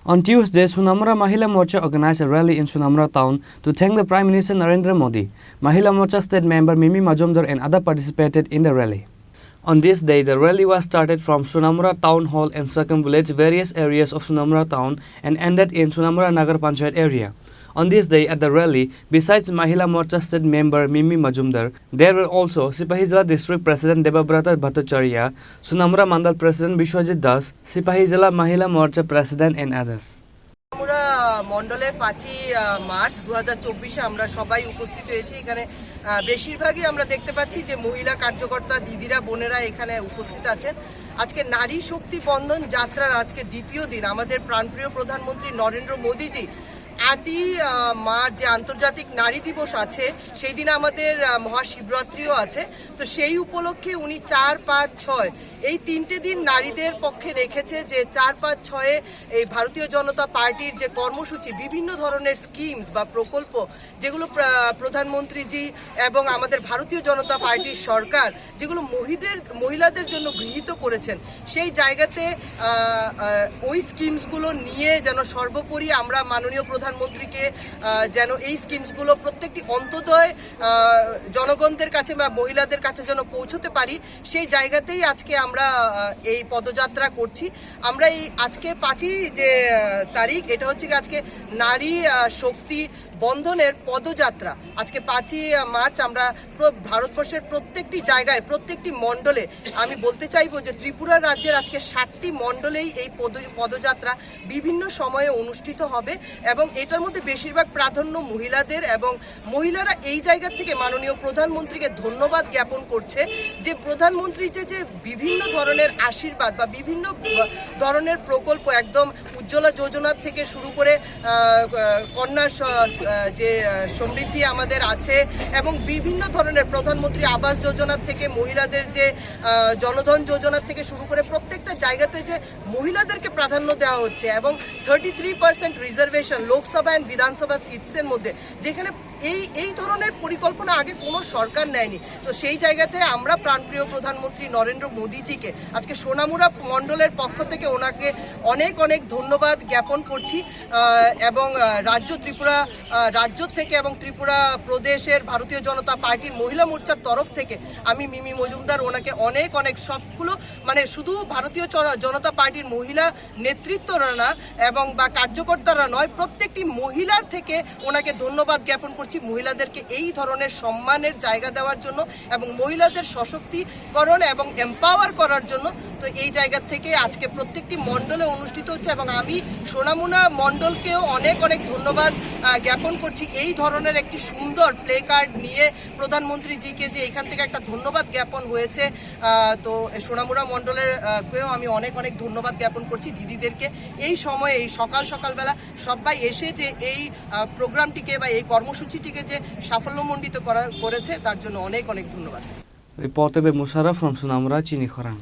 On Tuesday, Sonamura Mahila Morcha organized a rally in Sonamura town to thank the Prime Minister Narendra Modi. Mahila Morcha state member Mimi Majumdar and others participated in the rally. On this day, the rally was started from Sonamura Town Hall and circumambulated various areas of Sonamura town and ended in Sonamura Nagar Panchayat area. On this day at the rally, besides Mahila Morcha state member Mimi Majumdar, there were also Sipahizala district president Debabrata Bhattacharya, Sonamura Mandal president Bishwajit Das, Sipahizala Mahila Morcha president and others. আমরা মণ্ডলে 5ই March 2024 আমরা সবাই উপস্থিত হয়েছি। এখানে বেশিরভাগই আমরা দেখতে পাচ্ছি যে মহিলা কার্যকর্তা দিদিরা বোনেরা এখানে উপস্থিত আছেন। আজকে নারী শক্তি বন্ধন যাত্রার আজকে দ্বিতীয় দিন আমাদের প্রাণপ্রিয় প্রধানমন্ত্রী নরেন্দ্র মোদীজি 8ই মার্চ যে আন্তর্জাতিক নারী দিবস আছে সেই দিনে আমাদের মহাশিবরাত্রিও আছে। তো সেই উপলক্ষে উনি 4, 5, 6 এই 3টে দিন নারীদের পক্ষে রেখেছে যে 4, 5, 6 এই ভারতীয় জনতা পার্টির যে কর্মসূচি বিভিন্ন ধরনের স্কিমস বা প্রকল্প যেগুলো প্রধানমন্ত্রীজি এবং আমাদের ভারতীয় জনতা পার্টির সরকার যেগুলো মহিলাদের জন্য গৃহীত করেছেন সেই জায়গাতে ওই স্কিমসগুলো নিয়ে যেন সর্বোপরি আমরা মাননীয় প্রধানমন্ত্রীকে যেন এই স্কিমসগুলো প্রত্যেকটি অন্তোদয় জনগণদের কাছে বা মহিলাদের কাছে যেন পৌঁছতে পারি সেই জায়গাতেই আজকে আমরা এই পদযাত্রা করছি। আমরা এই আজকে 5ই যে তারিখ এটা হচ্ছে আজকে নারী শক্তি বন্ধনের পদযাত্রা। আজকে 5ই মার্চ আমরা ভারতবর্ষের প্রত্যেকটি জায়গায় প্রত্যেকটি মণ্ডলে আমি বলতে চাইবো যে ত্রিপুরা রাজ্যের আজকে 7টি মণ্ডলেই এই পদযাত্রা বিভিন্ন সময়ে অনুষ্ঠিত হবে এবং এটার মধ্যে বেশিরভাগ প্রাধান্য মহিলাদের এবং মহিলারা এই জায়গা থেকে মাননীয় প্রধানমন্ত্রীকে ধন্যবাদ জ্ঞাপন করছে যে প্রধানমন্ত্রী যে বিভিন্ন ধরনের আশীর্বাদ বা বিভিন্ন ধরনের প্রকল্প একদম উজ্জ্বলা যোজনা থেকে শুরু করে কন্যা যে সমৃদ্ধি আমাদের আছে এবং বিভিন্ন ধরনের প্রধানমন্ত্রী আবাস যোজনা থেকে মহিলাদের যে জনধন যোজনা থেকে শুরু করে প্রত্যেকটা জায়গাতে যে মহিলাদেরকে প্রাধান্য দেওয়া হচ্ছে এবং 33% রিজার্ভেশন লোকসভা এন্ড বিধানসভা সিটসের মধ্যে যেখানে এই ধরনের পরিকল্পনা আগে কোনো সরকার নেয়নি। তো সেই জায়গাতে আমরা প্রাণপ্রিয় প্রধানমন্ত্রী নরেন্দ্র মোদীজিকে আজকে সোনামুড়া মণ্ডলের পক্ষ থেকে ওনাকে অনেক অনেক ধন্যবাদ জ্ঞাপন করছি এবং ত্রিপুরা রাজ্য থেকে এবং ত্রিপুরা প্রদেশের ভারতীয় জনতা পার্টির মহিলা মোর্চার তরফ থেকে আমি মিমি মজুমদার ওনাকে অনেক অনেক সবগুলো মানে শুধু ভারতীয় জনতা পার্টির মহিলা নেতৃত্বরা না এবং বা কার্যকর্তারা নয় প্রত্যেকটি মহিলার থেকে ওনাকে ধন্যবাদ জ্ঞাপন করছি মহিলাদেরকে এই ধরনের সম্মানের জায়গা দেওয়ার জন্য এবং মহিলাদের সশক্তিকরণ এবং এম্পাওয়ার করার জন্য। তো এই জায়গা থেকে আজকে প্রত্যেকটি মণ্ডলে অনুষ্ঠিত হচ্ছে এবং আমি সোনামুড়া মণ্ডলকেও অনেক অনেক ধন্যবাদ জ্ঞাপন করছি এই ধরনের একটি সুন্দর প্লে কার্ড নিয়ে প্রধানমন্ত্রীজিকে যে এখান থেকে একটা ধন্যবাদ জ্ঞাপন হয়েছে। তো সোনামুড়া মণ্ডলের কেও আমি অনেক অনেক ধন্যবাদ জ্ঞাপন করছি দিদিদেরকে এই সময়ে এই সকালবেলা সবাই এসে যে এই প্রোগ্রামটিকে বা এই কর্মসূচিটিকে যে সাফল্যমণ্ডিত করেছে তার জন্য অনেক অনেক ধন্যবাদ। রিপোর্টে মুশারফ ফ্রম সোনামুড়া চিনি খরাং।